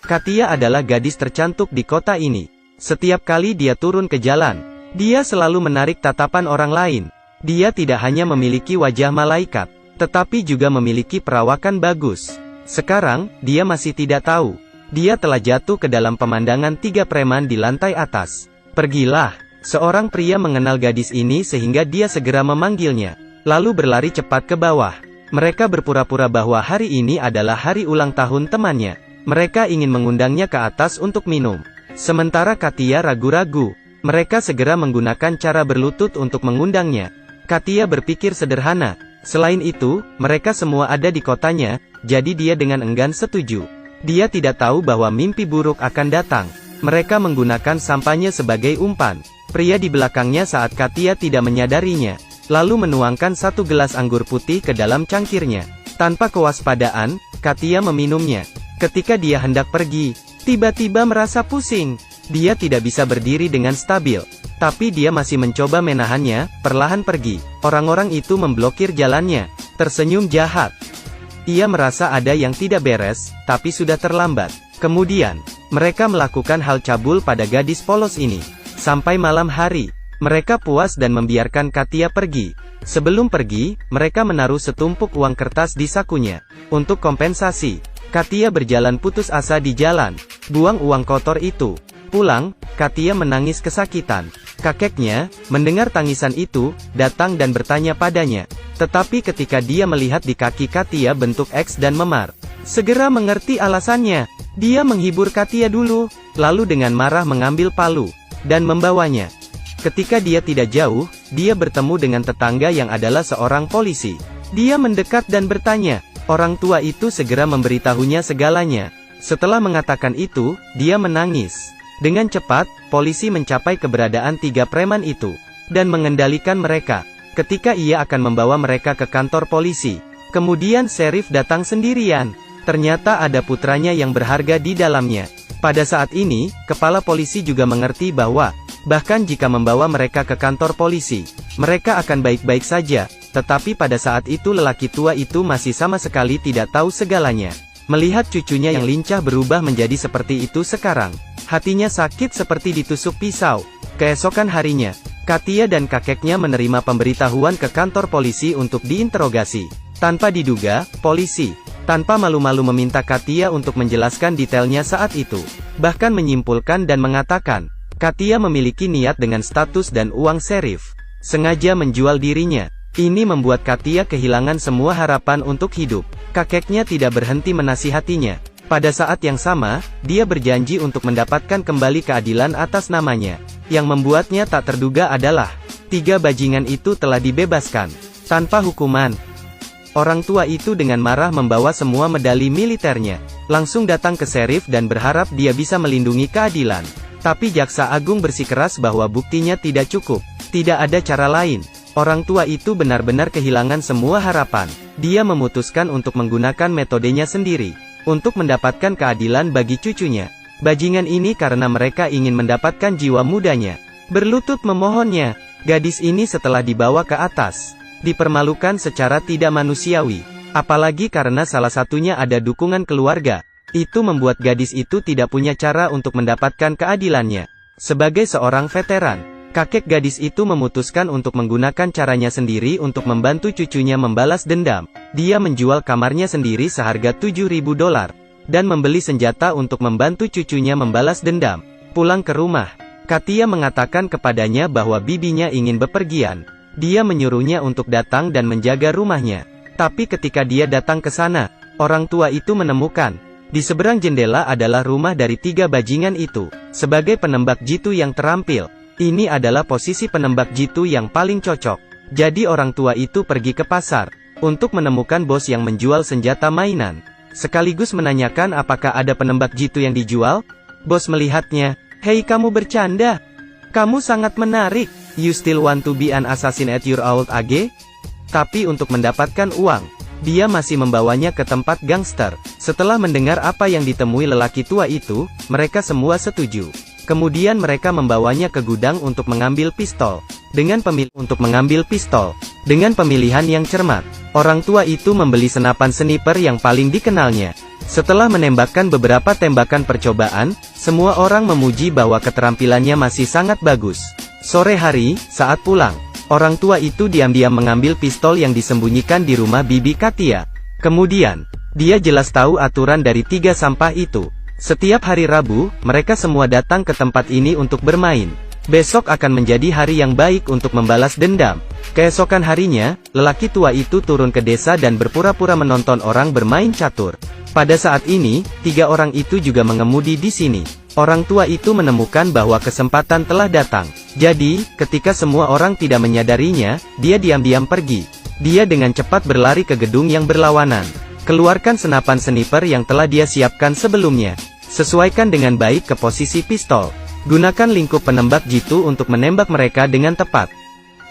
Katia adalah gadis tercantik di kota ini. Setiap kali dia turun ke jalan, dia selalu menarik tatapan orang lain. Dia tidak hanya memiliki wajah malaikat, tetapi juga memiliki perawakan bagus. Sekarang, dia masih tidak tahu. Dia telah jatuh ke dalam pemandangan 3 preman di lantai atas. Pergilah. Seorang pria mengenal gadis ini sehingga dia segera memanggilnya, lalu berlari cepat ke bawah. Mereka berpura-pura bahwa hari ini adalah hari ulang tahun temannya. Mereka ingin mengundangnya ke atas untuk minum. Sementara Katia ragu-ragu. Mereka segera menggunakan cara berlutut untuk mengundangnya. Katia berpikir sederhana. Selain itu, mereka semua ada di kotanya, jadi dia dengan enggan setuju. Dia tidak tahu bahwa mimpi buruk akan datang. Mereka menggunakan sampahnya sebagai umpan. Pria di belakangnya saat Katia tidak menyadarinya, lalu menuangkan 1 gelas anggur putih ke dalam cangkirnya. Tanpa kewaspadaan, Katia meminumnya. Ketika dia hendak pergi, tiba-tiba merasa pusing. Dia tidak bisa berdiri dengan stabil. Tapi dia masih mencoba menahannya, perlahan pergi. Orang-orang itu memblokir jalannya. Tersenyum jahat. Ia merasa ada yang tidak beres, tapi sudah terlambat. Kemudian, mereka melakukan hal cabul pada gadis polos ini. Sampai malam hari, mereka puas dan membiarkan Katia pergi. Sebelum pergi, mereka menaruh setumpuk uang kertas di sakunya. Untuk kompensasi, Katia berjalan putus asa di jalan. Buang uang kotor itu. Pulang, Katia menangis kesakitan. Kakeknya, mendengar tangisan itu, datang dan bertanya padanya. Tetapi ketika dia melihat di kaki Katia bentuk X dan memar, segera mengerti alasannya. Dia menghibur Katia dulu, lalu dengan marah mengambil palu, dan membawanya. Ketika dia tidak jauh, dia bertemu dengan tetangga yang adalah seorang polisi. Dia mendekat dan bertanya. Orang tua itu segera memberitahunya segalanya. Setelah mengatakan itu, dia menangis. Dengan cepat, polisi mencapai keberadaan 3 preman itu, dan mengendalikan mereka. Ketika ia akan membawa mereka ke kantor polisi, kemudian sheriff datang sendirian. Ternyata ada putranya yang berharga di dalamnya. Pada saat ini, kepala polisi juga mengerti bahwa, bahkan jika membawa mereka ke kantor polisi, mereka akan baik-baik saja. Tetapi pada saat itu lelaki tua itu masih sama sekali tidak tahu segalanya. Melihat cucunya yang lincah berubah menjadi seperti itu sekarang, hatinya sakit seperti ditusuk pisau. Keesokan harinya, Katia dan kakeknya menerima pemberitahuan ke kantor polisi untuk diinterogasi. Tanpa diduga, polisi, tanpa malu-malu meminta Katia untuk menjelaskan detailnya saat itu. Bahkan menyimpulkan dan mengatakan, Katia memiliki niat dengan status dan uang sheriff. Sengaja menjual dirinya. Ini membuat Katia kehilangan semua harapan untuk hidup. Kakeknya tidak berhenti menasihatinya. Pada saat yang sama, dia berjanji untuk mendapatkan kembali keadilan atas namanya. Yang membuatnya tak terduga adalah, 3 bajingan itu telah dibebaskan tanpa hukuman. Orang tua itu dengan marah membawa semua medali militernya, langsung datang ke sheriff dan berharap dia bisa melindungi keadilan. Tapi jaksa agung bersikeras bahwa buktinya tidak cukup. Tidak ada cara lain. Orang tua itu benar-benar kehilangan semua harapan. Dia memutuskan untuk menggunakan metodenya sendiri, untuk mendapatkan keadilan bagi cucunya. Bajingan ini karena mereka ingin mendapatkan jiwa mudanya. Berlutut memohonnya. Gadis ini setelah dibawa ke atas, dipermalukan secara tidak manusiawi. Apalagi karena salah satunya ada dukungan keluarga. Itu membuat gadis itu tidak punya cara untuk mendapatkan keadilannya. Sebagai seorang veteran, kakek gadis itu memutuskan untuk menggunakan caranya sendiri untuk membantu cucunya membalas dendam. Dia menjual kamarnya sendiri seharga $7.000, dan membeli senjata untuk membantu cucunya membalas dendam. Pulang ke rumah, Katia mengatakan kepadanya bahwa bibinya ingin bepergian. Dia menyuruhnya untuk datang dan menjaga rumahnya. Tapi ketika dia datang ke sana, orang tua itu menemukan, di seberang jendela adalah rumah dari 3 bajingan itu. Sebagai penembak jitu yang terampil, ini adalah posisi penembak jitu yang paling cocok. Jadi orang tua itu pergi ke pasar, untuk menemukan bos yang menjual senjata mainan. Sekaligus menanyakan apakah ada penembak jitu yang dijual. Bos melihatnya, "Hei kamu bercanda? Kamu sangat menarik. You still want to be an assassin at your old age?" Tapi untuk mendapatkan uang, dia masih membawanya ke tempat gangster. Setelah mendengar apa yang ditemui lelaki tua itu, mereka semua setuju. Kemudian mereka membawanya ke gudang untuk mengambil pistol. Dengan pemilihan yang cermat, orang tua itu membeli senapan sniper yang paling dikenalnya. Setelah menembakkan beberapa tembakan percobaan, semua orang memuji bahwa keterampilannya masih sangat bagus. Sore hari, saat pulang, orang tua itu diam-diam mengambil pistol yang disembunyikan di rumah Bibi Katia. Kemudian, dia jelas tahu aturan dari 3 sampah itu. Setiap hari Rabu, mereka semua datang ke tempat ini untuk bermain. Besok akan menjadi hari yang baik untuk membalas dendam. Keesokan harinya, lelaki tua itu turun ke desa dan berpura-pura menonton orang bermain catur. Pada saat ini, 3 orang itu juga mengemudi di sini. Orang tua itu menemukan bahwa kesempatan telah datang. Jadi, ketika semua orang tidak menyadarinya, dia diam-diam pergi. Dia dengan cepat berlari ke gedung yang berlawanan. Keluarkan senapan sniper yang telah dia siapkan sebelumnya. Sesuaikan dengan baik ke posisi pistol. Gunakan lingkup penembak jitu untuk menembak mereka dengan tepat.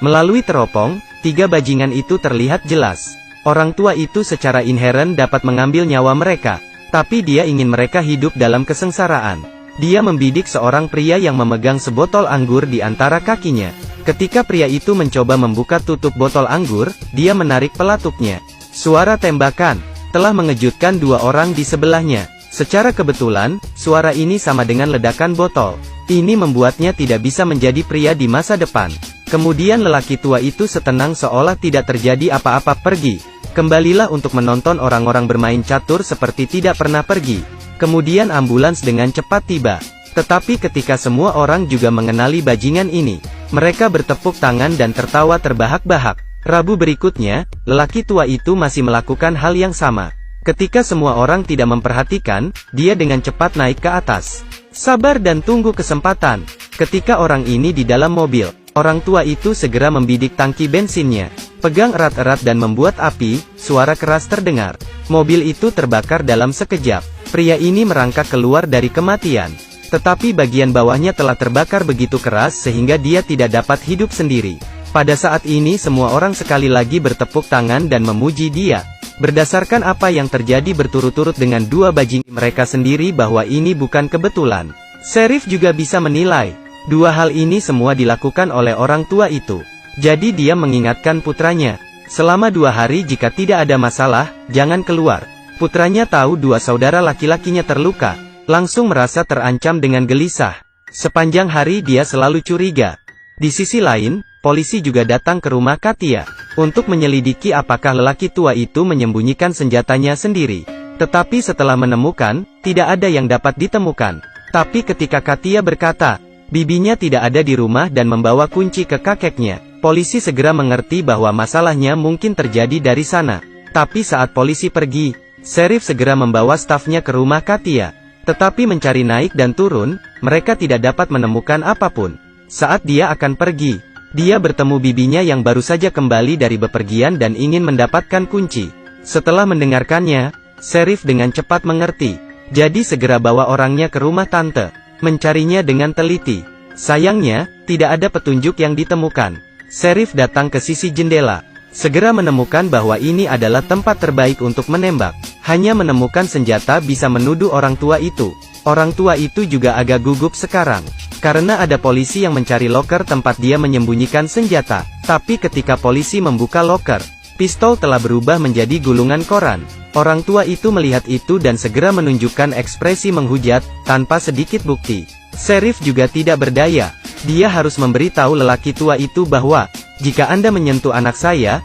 Melalui teropong, 3 bajingan itu terlihat jelas. Orang tua itu secara inheren dapat mengambil nyawa mereka, tapi dia ingin mereka hidup dalam kesengsaraan. Dia membidik seorang pria yang memegang sebotol anggur di antara kakinya. Ketika pria itu mencoba membuka tutup botol anggur, dia menarik pelatuknya. Suara tembakan telah mengejutkan 2 orang di sebelahnya. Secara kebetulan, suara ini sama dengan ledakan botol. Ini membuatnya tidak bisa menjadi pria di masa depan. Kemudian lelaki tua itu setenang seolah tidak terjadi apa-apa pergi. Kembalilah untuk menonton orang-orang bermain catur seperti tidak pernah pergi. Kemudian ambulans dengan cepat tiba. Tetapi ketika semua orang juga mengenali bajingan ini, mereka bertepuk tangan dan tertawa terbahak-bahak. Rabu berikutnya, lelaki tua itu masih melakukan hal yang sama. Ketika semua orang tidak memperhatikan, dia dengan cepat naik ke atas. Sabar dan tunggu kesempatan. Ketika orang ini di dalam mobil, orang tua itu segera membidik tangki bensinnya. Pegang erat-erat dan membuat api, suara keras terdengar. Mobil itu terbakar dalam sekejap. Pria ini merangkak keluar dari kematian. Tetapi bagian bawahnya telah terbakar begitu keras sehingga dia tidak dapat hidup sendiri. Pada saat ini semua orang sekali lagi bertepuk tangan dan memuji dia. Berdasarkan apa yang terjadi berturut-turut dengan 2 bajingan mereka sendiri bahwa ini bukan kebetulan. Sheriff juga bisa menilai. 2 hal ini semua dilakukan oleh orang tua itu. Jadi dia mengingatkan putranya, selama 2 hari jika tidak ada masalah, jangan keluar. Putranya tahu 2 saudara laki-lakinya terluka, langsung merasa terancam dengan gelisah. Sepanjang hari dia selalu curiga. Di sisi lain, polisi juga datang ke rumah Katia, untuk menyelidiki apakah lelaki tua itu menyembunyikan senjatanya sendiri. Tetapi setelah menemukan, tidak ada yang dapat ditemukan. Tapi ketika Katia berkata, bibinya tidak ada di rumah dan membawa kunci ke kakeknya, polisi segera mengerti bahwa masalahnya mungkin terjadi dari sana. Tapi saat polisi pergi, sheriff segera membawa stafnya ke rumah Katia. Tetapi mencari naik dan turun, mereka tidak dapat menemukan apapun. Saat dia akan pergi, dia bertemu bibinya yang baru saja kembali dari bepergian dan ingin mendapatkan kunci. Setelah mendengarkannya, sheriff dengan cepat mengerti. Jadi segera bawa orangnya ke rumah tante, mencarinya dengan teliti. Sayangnya, tidak ada petunjuk yang ditemukan. Sheriff datang ke sisi jendela, segera menemukan bahwa ini adalah tempat terbaik untuk menembak. Hanya menemukan senjata bisa menuduh orang tua itu. Orang tua itu juga agak gugup sekarang, karena ada polisi yang mencari loker tempat dia menyembunyikan senjata. Tapi ketika polisi membuka loker, pistol telah berubah menjadi gulungan koran. Orang tua itu melihat itu dan segera menunjukkan ekspresi menghujat, tanpa sedikit bukti. Sheriff juga tidak berdaya. Dia harus memberitahu lelaki tua itu bahwa, jika Anda menyentuh anak saya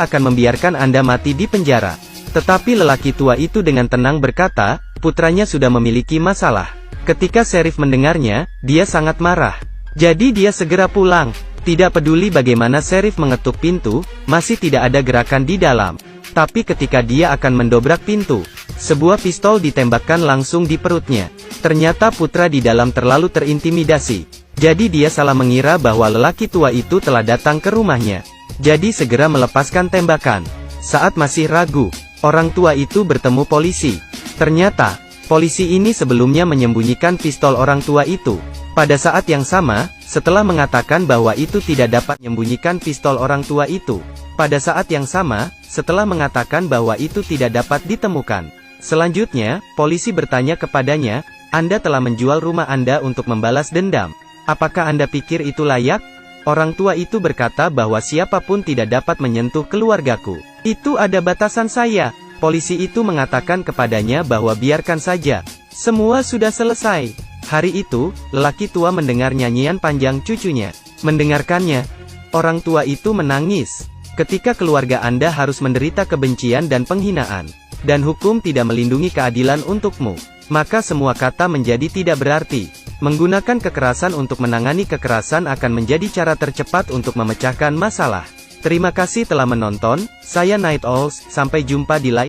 akan membiarkan Anda mati di penjara. Tetapi lelaki tua itu dengan tenang berkata, putranya sudah memiliki masalah. Ketika sheriff mendengarnya, dia sangat marah. Jadi dia segera pulang. Tidak peduli bagaimana sheriff mengetuk pintu, masih tidak ada gerakan di dalam. Tapi ketika dia akan mendobrak pintu, sebuah pistol ditembakkan langsung di perutnya. Ternyata putra di dalam terlalu terintimidasi. Jadi dia salah mengira bahwa lelaki tua itu telah datang ke rumahnya. Jadi segera melepaskan tembakan. Saat masih ragu, orang tua itu bertemu polisi. Ternyata, polisi ini sebelumnya menyembunyikan pistol orang tua itu. Pada saat yang sama, setelah mengatakan bahwa itu tidak dapat menyembunyikan pistol orang tua itu. Pada saat yang sama, setelah mengatakan bahwa itu tidak dapat ditemukan. Selanjutnya, polisi bertanya kepadanya, Anda telah menjual rumah Anda untuk membalas dendam. Apakah Anda pikir itu layak? Orang tua itu berkata bahwa siapapun tidak dapat menyentuh keluargaku. Itu ada batasan saya. Polisi itu mengatakan kepadanya bahwa biarkan saja. Semua sudah selesai. Hari itu, lelaki tua mendengar nyanyian panjang cucunya. Mendengarkannya, orang tua itu menangis. Ketika keluarga Anda harus menderita kebencian dan penghinaan, dan hukum tidak melindungi keadilan untukmu, maka semua kata menjadi tidak berarti. Menggunakan kekerasan untuk menangani kekerasan akan menjadi cara tercepat untuk memecahkan masalah. Terima kasih telah menonton, saya Night Owls, sampai jumpa di lain